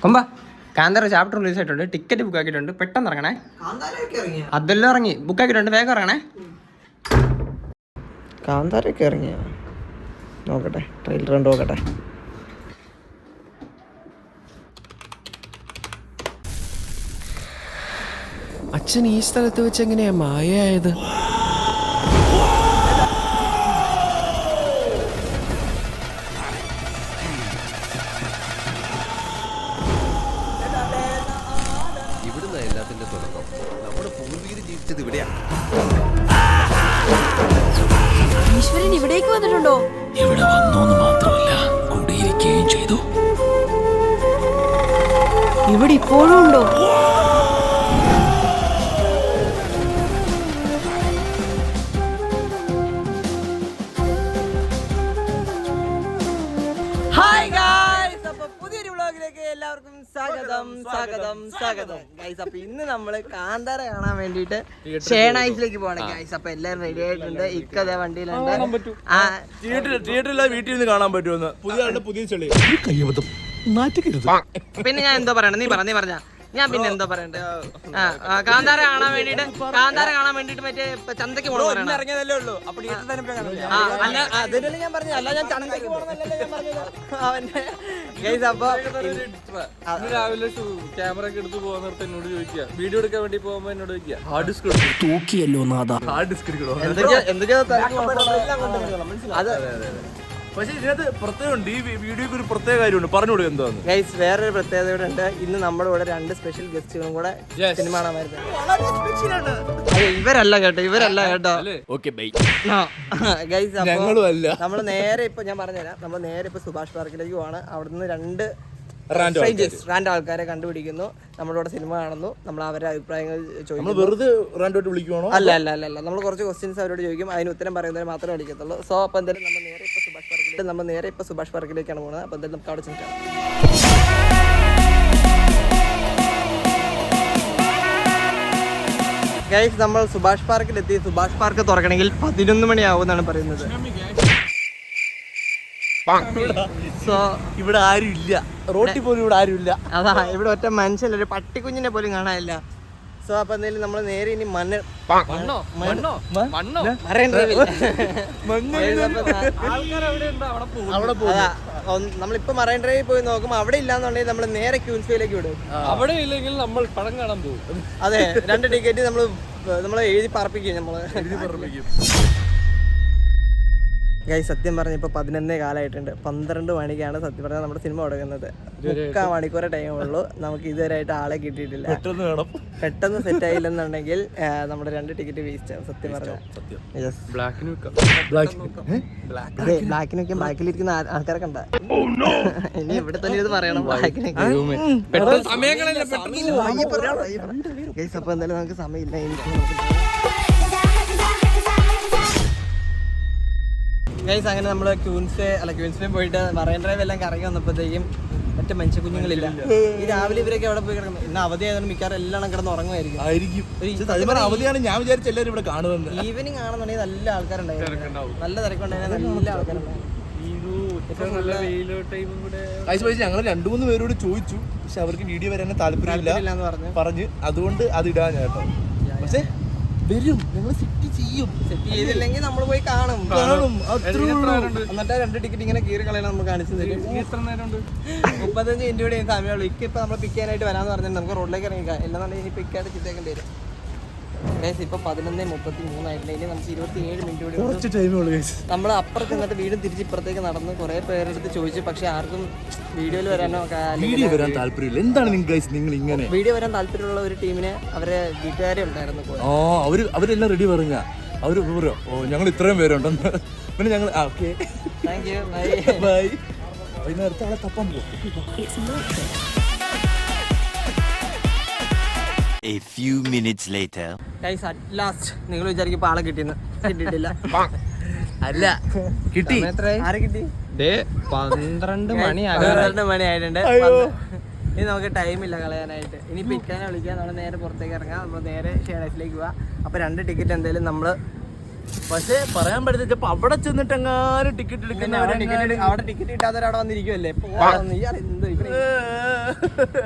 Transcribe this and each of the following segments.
കൊമ്പ Kantara chapter release ആയിട്ടുണ്ട്, ticket book ആക്കിയിട്ടുണ്ട്, പെട്ടെന്ന് ഇറങ്ങണേ. അതെല്ലാം ഇറങ്ങി, ബുക്ക് ആക്കിയിട്ടുണ്ട്, വേഗം ഇറങ്ങണേ. കാന്താരൊക്കെ ഇറങ്ങിയ നോക്കട്ടെ, ട്രെയിലർ കണ്ട് നോക്കട്ടെ. അച്ഛൻ ഈ സ്ഥലത്ത് വെച്ച് എങ്ങനെയാ മായയായത്? ഇവിടുന്ന് എല്ലാത്തിന്റെ തുടക്കം. നമ്മുടെ പൂർവീകർ ജീവിച്ചത് ഇവിടെയാ. ഈശ്വരൻ ഇവിടേക്ക് വന്നിട്ടുണ്ടോ? ഇവിടെ വന്നോന്ന് മാത്രമല്ല, കൂടിയിരിക്കുകയും ചെയ്തു. ഇവിടെ ഇപ്പോഴും ഉണ്ടോ? ഹായ് ഗൈസ്, അപ്പൊ പുതിയൊരു വ്ളോഗിലേക്ക് എല്ലാവർക്കും സ്വാഗതം സ്വാഗതം സ്വാഗതം ഗൈസ്. അപ്പൊ ഇന്ന് നമ്മള് കാന്താര കാണാൻ വേണ്ടിട്ട് ഷേണൈസിലേക്ക് പോകണം ഗൈസ്. അപ്പൊ എല്ലാവരും റെഡി ആയിട്ടുണ്ട്, ഇക്കതേ വണ്ടിയിലുണ്ട്. തിയേറ്ററിൽ വീട്ടിൽ നിന്ന് കാണാൻ പറ്റുമെന്ന് പുതിയ ചെളി. പിന്നെ ഞാൻ എന്തോ പറയണം, നീ പറഞ്ഞ ഞാൻ പിന്നെ എന്തോ പറയണ്ടേ. കാന്താര കാണാൻ വേണ്ടിട്ട് മറ്റേ ചന്തക്ക് പോകണം ഇറങ്ങിയതല്ലേ ഉള്ളൂ. അപ്പൊ അല്ല അതിനല്ലേ ഞാൻ പറഞ്ഞു, അല്ല ഞാൻ ചന്തക്ക് പോകണമെന്നല്ലേ ഞാൻ പറഞ്ഞത് അവന്റെ ഗൈസ്. അപ്പൊ രാവിലെ ക്യാമറ ഒക്കെ എടുത്ത് പോകുന്നിടത്ത് എന്നോട് ചോദിക്കുക, വീഡിയോ എടുക്കാൻ വേണ്ടി പോകുമ്പോ എന്നോട് ചോദിക്കുക, ഹാർഡ് ഡിസ്ക് തൂക്കിയല്ലോ നാഥ. ഹാർഡ് ഡിസ്ക് എടുക്കണോ? അത് പക്ഷെ ഇതിനകത്ത് പ്രത്യേകമുണ്ട്, ഈ വീഡിയോക്ക് ഒരു പ്രത്യേക കാര്യമുണ്ട്, പറഞ്ഞുകൊടുക്കുക എന്താന്ന് ഗൈസ്. വേറൊരു പ്രത്യേകത കൂടെ ഉണ്ട്. ഇന്ന് നമ്മുടെ കൂടെ 2 സ്പെഷ്യൽ ഗസ്റ്റുകളും കൂടെ സിനിമ കാണാൻ വരുന്നത്. ഇവരല്ല കേട്ടോ. Okay bye. ഗൈസ് ഞങ്ങളും അല്ല. നമ്മള് നേരെ ഇപ്പൊ ഞാൻ പറഞ്ഞുതരാം, നമ്മൾ നേരെ ഇപ്പൊ സുഭാഷ് പാർക്കിലേക്ക് പോവാണ്. അവിടുന്ന് 2 റാൻഡ് ആൾക്കാരെ കണ്ടുപിടിക്കുന്നു, നമ്മളോട് സിനിമ കാണുന്നു, നമ്മൾ അവരുടെ അഭിപ്രായങ്ങൾ ചോദിക്കുന്നു. വെറുതെ റാൻഡോട്ട് വിളിക്കുവാണോ? അല്ല നമ്മൾ കുറച്ച് ക്വസ്റ്റ്യൻസ് അവരോട് ചോദിക്കും, അതിന് ഉത്തരം പറയുന്നവരെ മാത്രമേ വിളിക്കത്തുള്ളൂ. സോ അപ്പൊ എന്തായാലും നമ്മൾ നേരെ ഇപ്പൊ സുഭാഷ് പാർക്കിലേക്കാണ് പോകുന്നത്. അപ്പൊ എന്തായാലും നമുക്ക് അവിടെ ചെന്നിട്ടാണ്. ഗൈസ്, നമ്മൾ സുഭാഷ് പാർക്കിലെത്തി. സുഭാഷ് പാർക്ക് തുറക്കണമെങ്കിൽ 11 മണിയാവും എന്നാണ് പറയുന്നത്. സോ ഇവിടെ ആരും ഇല്ല, റോട്ടിൽ പോലും ഇവിടെ ആരും ഇല്ല. അതാ, ഇവിടെ ഒറ്റ മനുഷ്യല്ല, ഒരു പട്ടിക്കുഞ്ഞിനെ പോലും കാണാനില്ല. സോ അപ്പൊ എന്തായാലും നമ്മൾ നേരെ ഇനി നമ്മളിപ്പോ മറൈൻ ഡ്രൈവിൽ പോയി നോക്കുമ്പോ അവിടെ ഇല്ലാന്നുണ്ടെങ്കിൽ നമ്മൾ നേരെ ക്യൂൻസ്വേയിലേക്ക് വിടും. അവിടെ ഇല്ലെങ്കിൽ നമ്മൾ പടം കാണാൻ പോകും. അതെ, 2 ടിക്കറ്റ് നമ്മള് എഴുതി പറപ്പിക്കും. ഗൈസ്, സത്യം പറഞ്ഞ ഇപ്പൊ 11 കാലമായിട്ടുണ്ട്. 12 മണിക്കാണ് സത്യം പറഞ്ഞാൽ നമ്മുടെ സിനിമ തുടങ്ങുന്നത്. 3/4 മണിക്കൂറെ ടൈമുള്ളൂ. നമുക്ക് ഇതുവരെയായിട്ട് ആളെ കിട്ടിയിട്ടില്ല. പെട്ടെന്ന് സെറ്റ് ആയില്ലെന്നുണ്ടെങ്കിൽ നമ്മുടെ 2 ടിക്കറ്റ് വേസ്റ്റ് ആവും സത്യം പറഞ്ഞാൽ. ബ്ലാക്കിനൊക്കെ ബാക്കിലിരിക്കുന്ന ആൾക്കാരെ കണ്ട ഇനി ഇവിടെ തന്നെ ഇത് പറയണം. ബ്ലാക്കിനൊക്കെ ഗൈസ്, അപ്പൊ എന്തായാലും നമുക്ക് സമയമില്ല. എനിക്ക് ഗൈസ്, അങ്ങനെ നമ്മള് ക്യൂൻസ്വേ പോയിട്ട് മറൈൻ ഡ്രൈവ് എല്ലാം കറങ്ങി വന്നപ്പോഴത്തേക്കും മറ്റേ മനുഷ്യ കുഞ്ഞുങ്ങളില്ല. ഈ രാവിലെ ഇവരൊക്കെ അവിടെ പോയി കിടക്കുന്നു. ഇന്ന് അവധി ആയതുകൊണ്ട് മിക്കവാറും എല്ലാം കിടന്ന് ഉറങ്ങുമായിരിക്കും. അവധിയാണ്, ഞാൻ വിചാരിച്ച എല്ലാവരും ഇവിടെ കാണുമെന്ന്. ഈവനിങ് ആണെന്നുണ്ടെങ്കിൽ നല്ല ആൾക്കാരുണ്ടായിരുന്നു, നല്ല തിരക്കുണ്ടായിരുന്നു, നല്ല ആൾക്കാരുണ്ടായിരുന്നു. ഞങ്ങൾ 2-3 പേരോട് ചോദിച്ചു, പക്ഷെ അവർക്ക് വീഡിയോ വരാൻ താല്പര്യമില്ല പറഞ്ഞ്, അതുകൊണ്ട് അത് ഇടാൻ കേട്ടോ. പക്ഷെ വരും, ഞങ്ങൾ സെറ്റ് ചെയ്തില്ലെങ്കിൽ നമ്മൾ പോയി കാണും. എന്നിട്ട് 2 ടിക്കറ്റ് ഇങ്ങനെ കീറി കളയാൻ നമുക്ക് കാണിച്ചു തരും. 35 മിനിറ്റ് കൂടെ സമയമുള്ളൂ. ഇപ്പൊ നമ്മൾ പിക്ക് ചെയ്യാനായിട്ട് വരാന്ന് പറഞ്ഞാൽ നമുക്ക് റോഡിലേക്ക് ഇറങ്ങിക്കാം. എല്ലാന്നുണ്ടെങ്കിൽ ഇനി പിക്കായിട്ട് ചിത്തേക്കേണ്ടി വരും. ഇപ്പൊ 11:33 ആയിട്ടുണ്ട്. ഇനി നമുക്ക് 27 മിനിറ്റ് കൂടി. നമ്മൾ അപ്പുറത്ത് നിന്നിട്ട് വീണ്ടും തിരിച്ച് ഇപ്പുറത്തേക്ക് നടന്ന് കുറെ പേരെടുത്ത് ചോദിച്ചു, പക്ഷെ ആർക്കും വീഡിയോയിൽ വരാനോ വീഡിയോ വരാൻ താല്പര്യമില്ല. എന്താണ് നിങ്ങൾ ഇങ്ങനെ? വീഡിയോ വരാൻ താല്പര്യമുള്ള ഒരു ടീമിന് അവരെ വീട്ടുകാരെ ഉണ്ടായിരുന്നു. അവരെല്ലാം റെഡി പറഞ്ഞ അവര് ഞങ്ങൾ ഇത്രയും പേരുണ്ടെന്ന്. പിന്നെ ഞങ്ങൾ താങ്ക് യു, ബൈ. വൈകുന്നേരത്തെ ആളെ തപ്പാൻ പോകും. A few minutes later. Guys, at last നിങ്ങൾ വിചാരിക്കും ആളെ കിട്ടിയെന്ന്. കിട്ടിയിട്ടില്ല. അല്ല, കിട്ടി. ആരെ കിട്ടി? 12 മണി ആയിട്ടുണ്ട്. ഇനി നമുക്ക് ടൈമില്ല കളയാനായിട്ട്. ഇനി പിക്കാനെ വിളിക്കാം, നമ്മൾ നേരെ പുറത്തേക്ക് ഇറങ്ങാം. നമ്മൾ നേരെ ഷേണൈസിലേക്ക് പോവാം. അപ്പൊ 2 ടിക്കറ്റ് എന്തായാലും നമ്മള്, പക്ഷെ പറയാൻ പറ്റില്ല, അവിടെ ചെന്നിട്ട് എങ്ങാനും ടിക്കറ്റ് എടുക്കുന്ന അവിടെ ടിക്കറ്റ് കിട്ടാത്തവരവിടെ വന്നിരിക്കുമല്ലേ.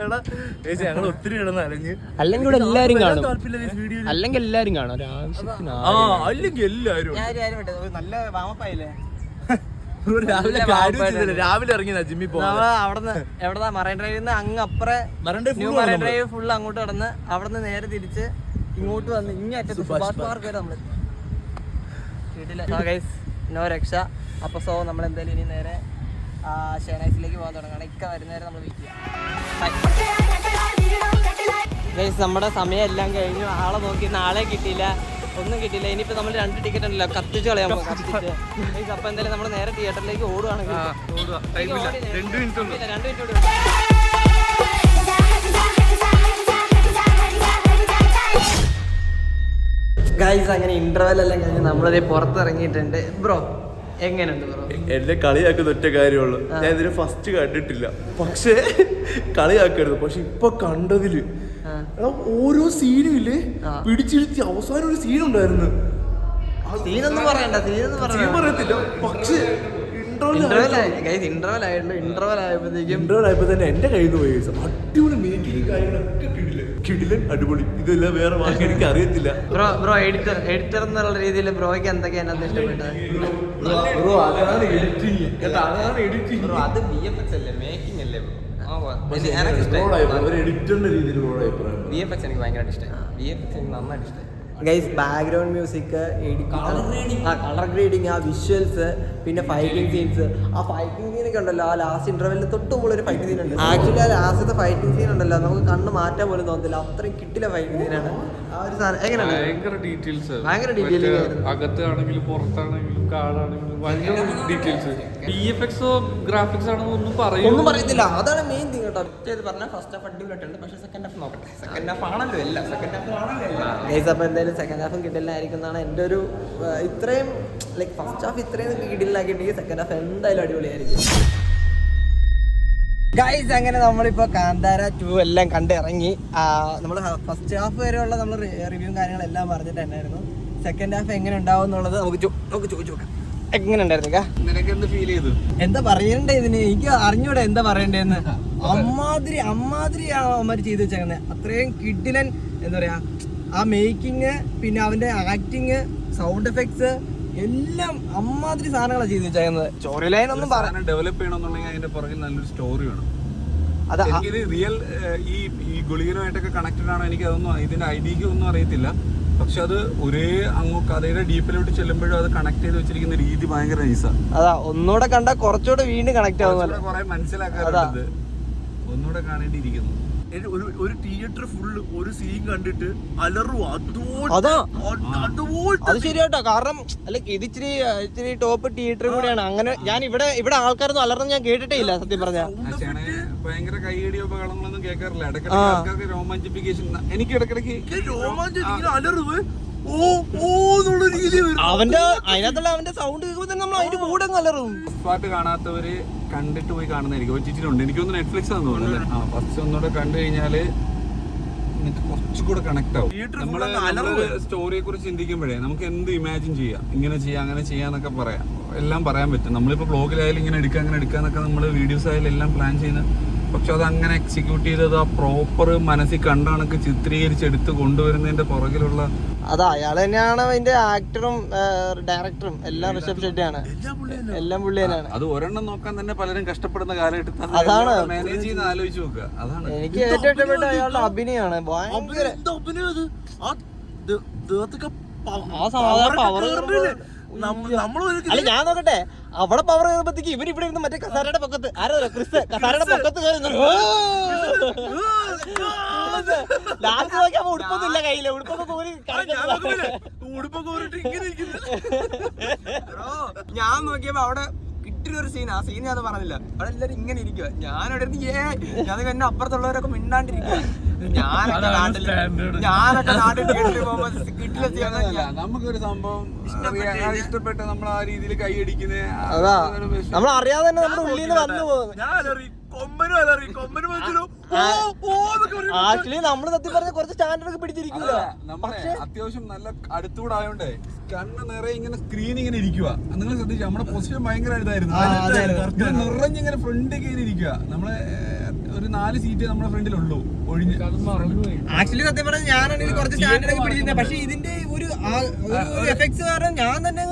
എടാ ചേച്ചി ഞങ്ങൾ ഒത്തിരി കിടന്ന് അലഞ്ഞ്. അല്ലെങ്കിൽ ഇവിടെ എല്ലാരും കാണും. താല്പര്യമില്ല ഈ വീഡിയോയിൽ. അല്ലെങ്കിൽ എല്ലാരും കാണും ഒരാവശ്യത്തിന്. അല്ലെങ്കിൽ എല്ലാരും ഞാൻ ഒരു കാര്യം വിട്ടത്, നല്ല വാമപ്പായില്ലേ രാവിലെ ഇറങ്ങിയതാ ജിമ്മിൽ പോകാൻ. നമ്മള് അവിടുന്ന് എവിടെതാ മറൈൻ ഡ്രൈവിൽ നിന്ന് അങ്ങ് അപ്പുറം ന്യൂ മറൈൻ ഡ്രൈവ് ഫുള്ള് അങ്ങോട്ട് കടന്ന് അവിടുന്ന് നേരെ തിരിച്ച് ഇങ്ങോട്ട് വന്ന് ഇങ്ങേറ്റത്ത് സുഭാഷ് പാർക്ക് വരെ നമ്മള് ഗൈസ് നോ രക്ഷ. അപ്പൊ സോ നമ്മൾ എന്തായാലും ഇനി നേരെ ഷെനൈസിലേക്ക് പോകാൻ തുടങ്ങണം. ഇക്ക വരുന്നേരം നമ്മൾ വെയിറ്റ് ചെയ്യാം ഗൈസ്. നമ്മുടെ സമയം എല്ലാം കഴിഞ്ഞു. ആളെ നോക്കി നാളെ കിട്ടിയില്ല, ഒന്നും കിട്ടിയില്ല. ഇനിയിപ്പോ നമ്മൾ 2 ടിക്കറ്റ് ഉണ്ടല്ലോ, കത്തിച്ച് കളയാൻ പോകും കത്തിച്ച്. അപ്പൊ എന്തായാലും നമ്മൾ നേരെ തിയേറ്ററിലേക്ക് ഓടുവാണെങ്കിൽ 2 മിനിറ്റ് ഉണ്ട്. 2 മിനിറ്റ് കൂടി. ഗൈസ് അങ്ങനെ ഇന്റർവെൽ എല്ലാം കഴിഞ്ഞ് നമ്മളതേ പുറത്തിറങ്ങിയിട്ടുണ്ട്. ബ്രോ എങ്ങനെയുണ്ട് ബ്രോ? എന്നെ കളിയാക്കുന്ന ഒറ്റ കാര്യമുള്ളൂ, ഞാൻ ഇതിന് ഫസ്റ്റ് കണ്ടിട്ടില്ല. പക്ഷേ കളിയാക്കരുത്. പക്ഷെ ഇപ്പൊ കണ്ടതില് ഓരോ സീനും ഇല്ലേ പിടിച്ചിരുത്തി. അവസാനം ഒരു സീൻ ഉണ്ടായിരുന്നു. സീനൊന്നും പറയണ്ട, സീനൊന്നും പറയത്തില്ല. പക്ഷേ ഇന്റർവെൽ ആയപ്പോഴത്തേക്കും ഇന്റർവെൽ ആയപ്പോ തന്നെ എന്റെ കയ്യിൽ നിന്ന് പോയി. അടിപൊളി മേക്കിങ് കാര്യങ്ങളൊക്കെ കിടിലൻ അടിപൊളി. ഇതെല്ലാം വേറെ വാക്ക് എനിക്ക് അറിയത്തില്ല. ബ്രോ എഡിറ്റർ എന്നുള്ള രീതിയിൽ ബ്രോയ്ക്ക് എന്തൊക്കെയാണ് ഇഷ്ടപ്പെട്ടത്? അതാണ് എഡിറ്റിംഗ്. അതാണ് എഡിറ്റിംഗ്. അത് VFX അല്ലേ, മേക്കിംഗ് അല്ലേ? എഡിറ്ററിന്റെ രീതിയിൽ VFX എനിക്ക് ഭയങ്കരമായിട്ട് ഇഷ്ടമായി. VFX എനിക്ക് നന്നായിട്ട് ഇഷ്ടമായി. Guys background music, colour grading, ആ വിഷ്വൽസ്, പിന്നെ ഫൈറ്റിംഗ് സീൻസ്. ആ ഫൈറ്റിംഗ് സീനൊക്കെ ഉണ്ടല്ലോ, ആ ലാസ്റ്റ് ഇന്റർവെല്ലിൽ തൊട്ട് മുമ്പ് ഒരു ഫൈറ്റിംഗ് സീൻ ഉണ്ട്. ആക്ച്വലി ആ ലാസ്റ്റത്തെ ഫൈറ്റിംഗ് സീൻ ഉണ്ടല്ലോ, നമുക്ക് കണ്ണ് മാറ്റാൻ പോലും തോന്നത്തില്ല, അത്രയും കിട്ടില്ല ഫൈറ്റിംഗ് സീനാണ്. ആ ഒരു സാധനം എങ്ങനെയാണ്? ഭയങ്കര ഡീറ്റെയിൽസ്, ഭയങ്കര ഡീറ്റെയിലിംഗ് ആയിരുന്നു. അകത്താണെങ്കിലും പുറത്താണെങ്കിലും കാടാണെങ്കിലും ഭയങ്കര ഡീറ്റെയിൽസ്. VFX ഗ്രാഫിക്സ് ആണെന്ന് ഒന്നും പറയത്തില്ല. അതാണ് മെയിൻ തിങ് കേട്ടോ. പറഞ്ഞാൽ ഫസ്റ്റ് ഹാഫ് അടിപൊളിയായിട്ടുണ്ട്, പക്ഷേ സെക്കൻഡ് ഹാഫ് നോക്കട്ടെ. സെക്കൻഡ് ഹാഫ് ആണല്ലോ എല്ലാം. ഗൈസ് അപ്പോൾ എന്തായാലും സെക്കൻഡ് ഹാഫും കിട്ടില്ലായിരിക്കും എന്നാണ് എൻ്റെ ഒരു ഇത്രയും ലൈക്ക് ഫസ്റ്റ് ഹാഫ് ഇത്രയും കിട്ടില്ലാക്കിയിട്ടുണ്ടെങ്കിൽ സെക്കൻഡ് ഹാഫ് എന്തായാലും അടിപൊളിയായിരിക്കും. ഗൈസ് അങ്ങനെ നമ്മളിപ്പോൾ കാന്താര 2 എല്ലാം കണ്ടിറങ്ങി. നമ്മൾ ഫസ്റ്റ് ഹാഫ് വരെയുള്ള നമ്മൾ റിവ്യൂവും കാര്യങ്ങളെല്ലാം പറഞ്ഞിട്ടുണ്ടായിരുന്നു. സെക്കൻഡ് ഹാഫ് എങ്ങനെ ഉണ്ടാവും എന്നുള്ളത് നമുക്ക് ചോദിച്ചു നോക്കാം. എങ്ങനെ ഉണ്ടായിരുന്നു? നിനക്ക് എന്ത് ഫീൽ ചെയ്തു? എന്താ പറയണ്ടേ ഇതിന്? എനിക്ക് അറിഞ്ഞൂടെ എന്താ പറയണ്ടേന്ന്. അമ്മാതിരിയാണ് അവന്മാർ ചെയ്ത് വെച്ചേക്കുന്നത്. അത്രയും കിഡിലൻ എന്താ പറയാ, ആ മേക്കിങ്, പിന്നെ അവന്റെ ആക്ടിങ്, സൗണ്ട് എഫക്ട്സ് എല്ലാം അമ്മാതിരി സാധനങ്ങളാണ് ചെയ്ത് വെച്ചേക്കുന്നത്. സ്റ്റോറി ലൈൻ ഒന്നും പറയാൻ ഡെവലപ്പ് ചെയ്യണമെന്നുണ്ടെങ്കിൽ അതിന്റെ പുറകിൽ നല്ലൊരു സ്റ്റോറി വേണം. അതാ എനിക്കിത് റിയൽ ഈ ഗുളികനുമായിട്ടൊക്കെ കണക്റ്റഡ് ആണോ എനിക്ക് അതൊന്നും ഇതിന്റെ ഐഡിയക്ക് ഒന്നും അറിയത്തില്ല. പക്ഷെ അത് ഒരേ കഥയുടെ ഡീപ്പിലോട്ട് ചെല്ലുമ്പോഴും അത് കണക്ട് ചെയ്ത് വെച്ചിരിക്കുന്ന രീതി ഭയങ്കര നൈസാണ്. അതാ ഒന്നുകൂടെ കണ്ടാൽ കുറച്ചുകൂടെ വീണ്ടും കണക്ട് ആവുന്നത്. കുറെ മനസ്സിലാക്കാറുണ്ട്, ഒന്നുകൂടെ കാണേണ്ടിയിരിക്കുന്നു. ഒരു തിയേറ്റർ ഫുള്ള് ഒരു സീൻ കണ്ടിട്ട് അലറും. അതാ അത് ശരിയാട്ടോ. കാരണം അല്ല ഇത് ഇച്ചിരി ടോപ്പ് തിയേറ്റർ കൂടെയാണ്. അങ്ങനെ ഞാൻ ഇവിടെ ആൾക്കാരൊന്നും അലർന്ന് ഞാൻ കേട്ടിട്ടേ ഇല്ല സത്യം പറഞ്ഞ. ഭയങ്കര കൈയടിയോ ബഹളങ്ങളൊന്നും കേൾക്കാറില്ല. ഇടയ്ക്കിടയ്ക്ക് ആൾക്കാർക്ക് രോമാഞ്ചിഫിക്കേഷൻ. എനിക്ക് ഇടയ്ക്കിടയ്ക്ക് അവന്റെ അതിനകത്തുള്ള അവന്റെ സൗണ്ട് കേൾക്കുമ്പോൾ തന്നെ നമ്മൾ അതിന്റെ കൂടെ അലറും. പാട്ട് കാണാത്തവര് കണ്ടിട്ട് പോയി കാണുന്നതായിരിക്കും. OTT-ലുണ്ട്, എനിക്കൊന്ന് നെറ്റ്ഫ്ലിക്സ് ആണെന്ന് തോന്നുന്നു. ഫസ്റ്റ് ഒന്നുകൂടെ കണ്ടു കഴിഞ്ഞാല് കുറച്ചുകൂടെ കണക്ട് ആവും. നമ്മള് സ്റ്റോറിയെ കുറിച്ച് ചിന്തിക്കുമ്പോഴേ നമുക്ക് എന്ത് ഇമാജിൻ ചെയ്യാം, ഇങ്ങനെ ചെയ്യാം അങ്ങനെ ചെയ്യാന്നൊക്കെ പറയാം, എല്ലാം പറയാൻ പറ്റും. നമ്മളിപ്പോ ബ്ലോഗിലായാലും ഇങ്ങനെ എടുക്കാന്നൊക്കെ നമ്മള് വീഡിയോസ് ആയാലും എല്ലാം പ്ലാൻ ചെയ്യുന്നത്. പക്ഷെ അത് അങ്ങനെ എക്സിക്യൂട്ട് ചെയ്തത് ആ പ്രോപ്പർ മനസ്സിൽ കണ്ടാണൊക്കെ ചിത്രീകരിച്ചെടുത്ത് കൊണ്ടുവരുന്നതിന്റെ പുറകിലുള്ള അതാ അയാൾ തന്നെയാണ് അതിന്റെ ആക്ടറും ഡയറക്ടറും എല്ലാം. ഋഷഭ് ഷെട്ടിയാണ്, എല്ലാം പുള്ളി തന്നെയാണ്. അത് ഒരെണ്ണം നോക്കാൻ തന്നെ പലരും കഷ്ടപ്പെടുന്ന കാലഘട്ടത്തിൽ അതാണ് മാനേജ് ചെയ്യുന്ന ആലോചിച്ച് നോക്കുക. അതാണ് എനിക്ക് ഏറ്റവും ഇഷ്ടപ്പെട്ട അയാളുടെ അഭിനയമാണ്. ഭയങ്കര അല്ല ഞാൻ നോക്കട്ടെ, അവിടെ പവർ കയറുമ്പോഴത്തേക്ക് ഇവരിവിടെ ഇരുന്ന് മറ്റേ കസാരയുടെ പൊക്കത്ത് ആരോ ക്രിസ് കസാരയുടെ പൊക്കത്ത് ലാസ്റ്റ് നോക്കിയാ ഉടുപ്പൊന്നുമില്ല കയ്യില്. ഞാൻ നോക്കിയപ്പോ അവിടെ കിട്ടിയൊരു സീൻ, ആ സീൻ ഞാൻ പറഞ്ഞില്ല. അവിടെ എല്ലാരും ഇങ്ങനെ ഇരിക്കുക, ഞാനവിടെ ഞാൻ എന്നെ അപ്പുറത്തുള്ളവരൊക്കെ മിണ്ടാണ്ടിരിക്കുക. ഞാനൊക്കെ നാട്ടിൽ കിട്ടില്ല. നമുക്കൊരു സംഭവം ഇഷ്ടപ്പെട്ട നമ്മൾ ആ രീതിയിൽ കൈയടിക്കുന്ന അതാ നമ്മൾ അറിയാതെ തന്നെ നമ്മുടെ ഉള്ളിൽ നിന്ന് വന്നു പോകുന്നു. ആക്ച്വലി നമ്മള് സത്യം പറഞ്ഞ കുറച്ച് സ്റ്റാൻഡേർഡ് ഒക്കെ പിടിച്ചിരിക്കില്ല. നമ്മളെ അത്യാവശ്യം നല്ല അടുത്തൂടെ ആയോണ്ടേ കണ്ണ് നിറയെ ഇങ്ങനെ സ്ക്രീൻ ഇങ്ങനെ ഇരിക്കുക. നിങ്ങൾ ശ്രദ്ധിച്ചു നമ്മുടെ പൊസിഷൻ ഭയങ്കര ഇതായിരുന്നു. നിറഞ്ഞിങ്ങനെ ഫ്രണ്ട് കയറി ഇരിക്കുക. നമ്മളെ ഒരു 4 സീറ്റ് നമ്മുടെ ഫ്രണ്ടിലുള്ളൂ ഒഴിഞ്ഞ്. ആക്ച്വലി സത്യം പറഞ്ഞാൽ ഞാനാണെങ്കിൽ കുറച്ച് സ്റ്റാൻഡേർഡ് ഒക്കെ പിടിച്ചിരുന്നത്. പക്ഷെ ഇതിന്റെ ഒരു എഫക്ട്സ് കാരണം ഞാൻ തന്നെ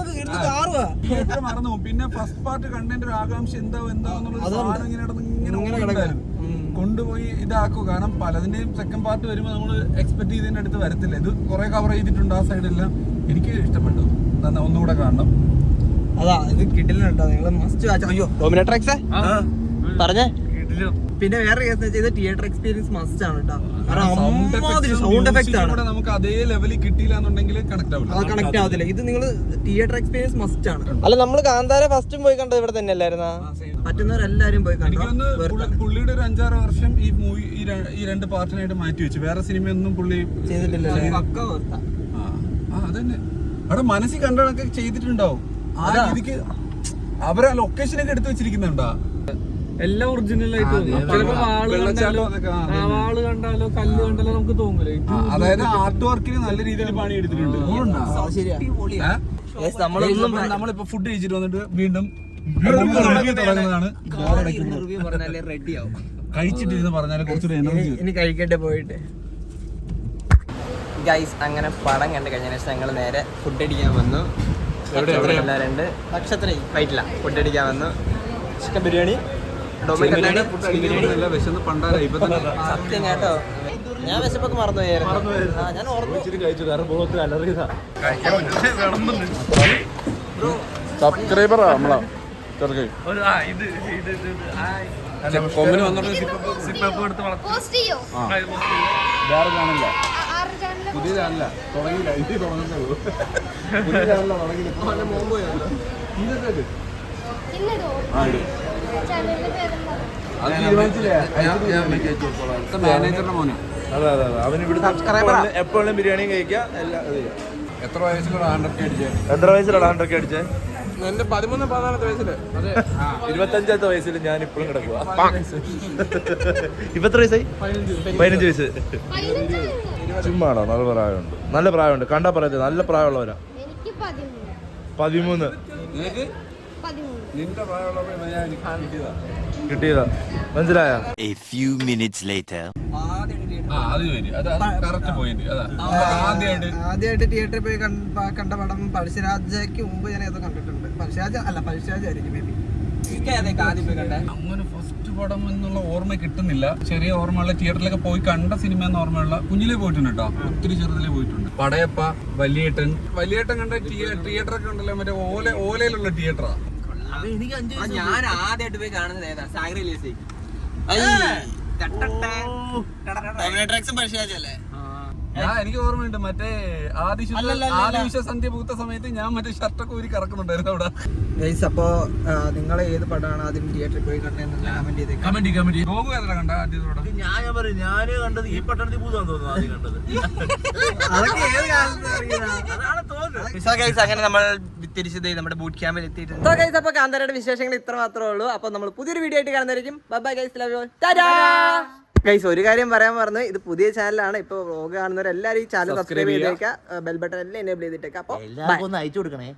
തിയേറ്റർ മറന്നു. പിന്നെ ഫസ്റ്റ് പാർട്ട് കണ്ടതിന്റെ ഒരു ആകാംക്ഷ എന്താന്നുള്ള സാധനം ഇങ്ങനെ കൊണ്ടുപോയി ഇതാക്കും. കാരണം പലതിന്റെയും സെക്കൻഡ് പാർട്ട് വരുമ്പോൾ നമ്മൾ എക്സ്പെക്ട് ചെയ്തതിന്റെ അടുത്ത് വരത്തില്ല. ഇത് കുറെ കവർ ചെയ്തിട്ടുണ്ട് ആ സൈഡെല്ലാം. എനിക്ക് ഇഷ്ടപ്പെട്ടു. ഒന്നുകൂടെ കാണണം. അതാ ഇത് കിട്ടില്ലുണ്ടോ നിങ്ങൾ മസ്റ്റ് വാച്ച്. അയ്യോ ഡോമിനേറ്റർ എക്സ് പറഞ്ഞേ. പിന്നെ വേറെ കേസ് വെച്ചാൽ ഇത് തിയേറ്റർ എക്സ്പീരിയൻസ് മസ്റ്റ് ആണ് കേട്ടോ. സൗണ്ട് എഫക്ട്സ് ആണ്. നമുക്ക് അതേ ലെവലിൽ കിട്ടിയില്ല എന്നുണ്ടെങ്കിൽ കണക്ട് ആവത്തില്ല. ഇത് നിങ്ങൾ തിയേറ്റർ എക്സ്പീരിയൻസ് മസ്റ്റ് ആണ്. അല്ല നമ്മൾ കാന്താര ഫസ്റ്റും പോയി കണ്ടത് ഇവിടെ തന്നെ അല്ലായിരുന്നാ? പറ്റുന്നവരെല്ലാരും പോയി കണ്ടു. പുള്ളിയുടെ ഒരു 5-6 വർഷം ഈ മൂവി ഈ 2 പാർട്ടിനായിട്ട് മാറ്റി വെച്ചു. വേറെ സിനിമയൊന്നും പുള്ളി ചെയ്തിട്ടില്ല. അതന്നെ അവിടെ മനസ്സിൽ കണ്ടതൊക്കെ ചെയ്തിട്ടുണ്ടാവും. ആ രീതിക്ക് അവരാ ലൊക്കേഷനൊക്കെ എടുത്തു വെച്ചിരിക്കുന്നുണ്ടാ. എല്ലാം ഒറിജിനൽ ആയിട്ട് തോന്നും. ചിലപ്പോ വാള് കണ്ടാലോ കല്ല് കണ്ടാലോ നമുക്ക് തോന്നൂലേ. അതായത് ആർട്ട് വർക്കിന് നല്ല രീതിയിൽ പണി എടുത്തിട്ടുണ്ട്. നമ്മളിപ്പോ ഫുഡ് കഴിച്ചിട്ട് വന്നിട്ട് വീണ്ടും തുടങ്ങുന്നതാണ്. കഴിച്ചിട്ടിരുന്ന് പറഞ്ഞാൽ കുറച്ചുകൂടെ എനർജി. ഇനി കഴിക്കട്ടെ പോയിട്ട്. ഗൈസ് അങ്ങനെ പടം കണ്ടു കഴിഞ്ഞ ശേഷം ഞങ്ങൾ നേരെ ഫുഡ് അടിക്കാൻ വന്നു. എല്ലാവരുണ്ട് നക്ഷത്രയും വൈറ്റില്ല. ഫുഡ് അടിക്കാൻ വന്നു. ചിക്കൻ ബിരിയാണി സത്യം കേട്ടോ. ഞാൻ വിശപ്പൊക്കെ മറന്നുപോയായിരുന്നു. ഞാൻ ഓർമ്മ സബ്സ്ക്രൈബറാ നമ്മളാ ചെറുക്കൻ. കൊമ്മിന് വന്നിട്ട് വേറെ ചാനല്ല, പുതിയ ചാനല തുടങ്ങിയില്ല. ഇത് തുടങ്ങുന്നേ ഉള്ളൂ. പുതിയ ചാനല തുടങ്ങിയില്ല. മാനേജറിന്റെ മോനാ. അതെ അതെ അതെ. അവന് ഇവിടെ എപ്പോഴും ബിരിയാണിയും കഴിക്കാം. എത്ര വയസ്സിലുള്ള 100K അടിച്ചേ? എത്ര വയസ്സിലാണ് 100K അടിച്ചേ? എന്റെ 13-14 വയസ്സില്. 25ാമത്തെ വയസ്സിൽ ഞാൻ ഇപ്പോഴും കിടക്കുക. ഇപ്പൊ എത്ര വയസ്സായി? 15 വയസ്സ്. ചുമ്മാണോ? നല്ല പ്രായമുണ്ട്. നല്ല പ്രായമുണ്ട്. കണ്ടാ പറയത്തെ നല്ല പ്രായമുള്ളവരാ. 13. നിന്റെ പ്രായമുള്ളവരെ ഞാൻ കിട്ടിയതാ. മനസ്സിലായ? ആദ്യമായിട്ട് തിയേറ്ററിൽ പോയി കണ്ട പടം പഴശ്ശിരാജയ്ക്ക് മുമ്പ് ഞാൻ ഏതോ കണ്ടിട്ടുണ്ട്. പഴശ്ശിരാജായിരിക്കും മേ ബി. അങ്ങനെ ഫസ്റ്റ് പടം എന്നുള്ള ഓർമ്മ കിട്ടുന്നില്ല. ചെറിയ ഓർമ്മയുള്ള തിയേറ്ററിലൊക്കെ പോയി കണ്ട സിനിമ എന്ന ഓർമ്മയുള്ള കുഞ്ഞിലേ പോയിട്ടുണ്ട് കേട്ടോ. ഒത്തിരി ചെറുതിലേ പോയിട്ടുണ്ട്. പടയപ്പ, വലിയേട്ടൻ കണ്ട തിയേറ്ററൊക്കെ ഉണ്ടല്ലോ. മറ്റേ ഓലയിലുള്ള തിയേറ്ററാ. ഞാൻ ആദ്യമായിട്ട് പോയി കാണുന്നത് ഏതാ? സാഗർ റിലീസ് എനിക്ക് ഓർമ്മയുണ്ട്. മറ്റേ ആദിവിശ്വ സന്ധ്യ പൂത്ത സമയത്ത് ഞാൻ മറ്റേ ഷർട്ടൊക്കെ ഊരി കറക്കുന്നുണ്ടായിരുന്നു അവിടെ. അപ്പോ നിങ്ങൾ ഏത് പടമാണ് ആദ്യം തിയേറ്ററിൽ പോയി കണ്ടതെന്ന് കമന്റ് ചെയ്തേ. കമന്റ് ഗോകു ഏതാ കണ്ട ആദ്യത്തോടെ? ഞാന് കണ്ടത് ഈ പട്ടണത്തിൽ പൂതാന്ന് തോന്നുന്നു ആദ്യം കണ്ടത്. അങ്ങനെ നമ്മൾ തിരിച്ചത് നമ്മുടെ ബൂട്ട് ക്യാമ്പിൽ എത്തിയിട്ടുണ്ട്. അപ്പൊ കാന്താരയുടെ വിശേഷങ്ങൾ ഇത്ര മാത്രമേ ഉള്ളൂ. അപ്പൊ നമ്മൾ പുതിയൊരു വീഡിയോ ആയിട്ട് കാണുന്നതായിരിക്കും. Bye guys, love you all. Tata guys. ഒരു കാര്യം പറയാൻ പറഞ്ഞു, ഇത് പുതിയ ചാനലാണ്. ഇപ്പൊ വ്ലോഗ് കാണുന്നവരെല്ലാരും ഈ ചാനൽ സബ്സ്ക്രൈബ് ചെയ്തേക്കാം. ബെൽ ബട്ടൺ എല്ലാം എനേബിൾ ചെയ്തിട്ടേക്കാം. അപ്പൊ എല്ലാവർക്കും ഒന്ന് അയച്ചു കൊടുക്കണേ.